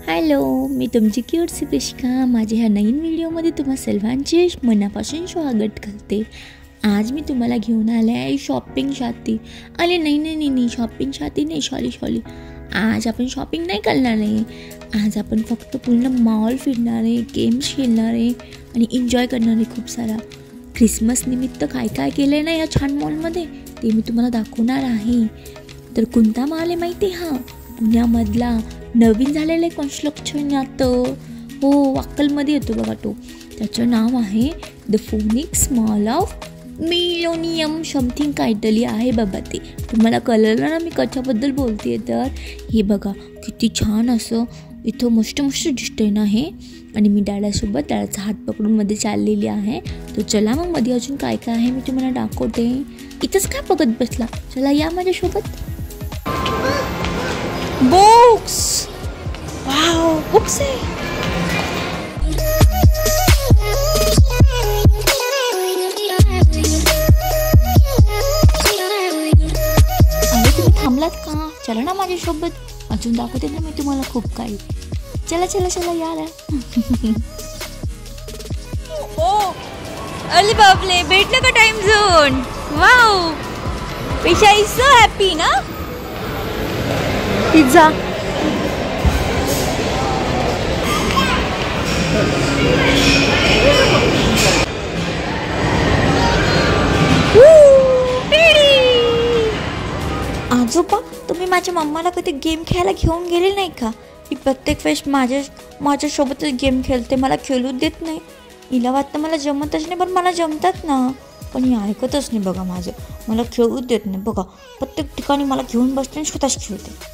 Hello, मी तुमची cutesy प्रिशिका माझ्या ह्या नवीन व्हिडिओमध्ये तुम्हा सर्वांचे मनापासून स्वागत करते। आज मी तुम्हाला घेऊन आले आहे शॉपिंग शाती। अरे नाही शॉपिंग शाती नाही, सॉरी। आज आपण शॉपिंग नाही करणार आहे। आज आपण फक्त पूर्ण मॉल फिरणार आहे, गेम्स खेळणार आहे आणि एन्जॉय करणार आहे खूप सारा। क्रिसमस निमित्त काय काय केलं आहे ना या छान मॉलमध्ये ते मी तुम्हाला दाखवणार आहे। तर कोणता मॉल आहे माहिती आहे? हा पुण्यामधला नवीन झालेलं कन्स्ट्रक्शन हो वाक्कलमध्ये येतो बघा तो। त्याचं नाव आहे the Phoenix mall of millennium something काहीतरी आहे बाबा। ते तुम्हाला कळलं ना मी कशाबद्दल बोलते। तर हे बघा किती छान असं इथं मस्त दिसतंय ना हे। आणि मी डॅडासोबत त्याचा हात पकडून मध्ये चाललेली आहे। तर चला मग मध्ये अजून काय काय आहे मी तुम्हाला दाखवते। इथंच काय बघत बसला, चला या माझ्यासोबत। बुक्स, वाव बुक्स आहे। अरे तुम्ही थांबलात का? चला ना माझ्यासोबत, अजून दाखवते ना मी तुम्हाला खूप काही। चला यार। ओ अरे बापले, भेटलं का टाइम झोन? वाव, पेशा इज सो हॅपी ना। पिझ्झा, आजोबा तुम्ही माझ्या मम्माला कधी गेम खेळायला घेऊन गेले नाही का? ही प्रत्येक वेळेस माझ्यासोबतच गेम खेळते, मला खेळू देत नाही। हिला वाटतं मला जमतच नाही, पण मला जमतात ना। पण ही ऐकतच नाही बघा माझं, मला खेळू देत नाही बघा। प्रत्येक ठिकाणी मला घेऊन बसते आणि स्वतःच खेळते।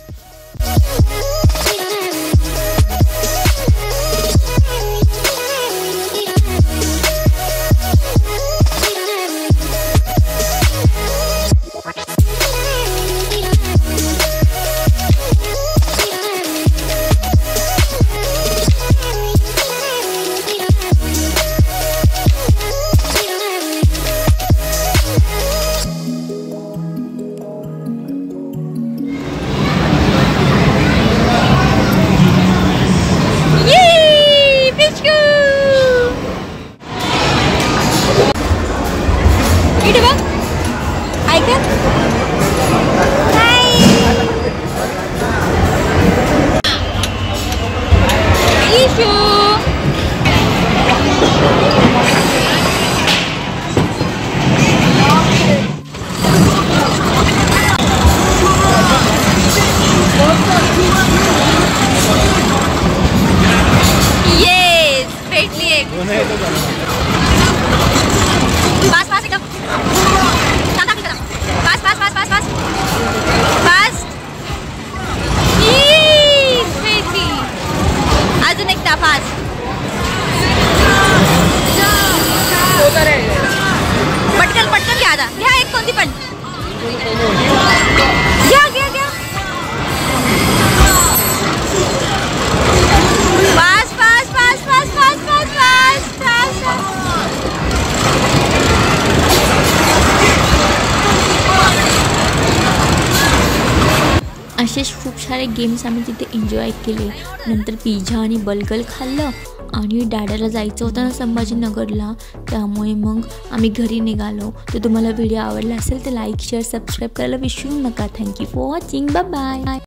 अजून एक तास पटकन घ्या आता, घ्या एक कोणती पण घ्या। असेच खूप सारे गेम्स आम्ही तिथे एन्जॉय केले। नंतर पिझ्झा आणि बर्गर खाल्लं आणि डॅडाला जायचं होतं ना संभाजीनगरला, त्यामुळे मग आम्ही घरी निघालो। तर तुम्हाला व्हिडिओ आवडला असेल तर लाईक शेअर सबस्क्राईब करायला विसरू नका। Thank you for watching, bye bye.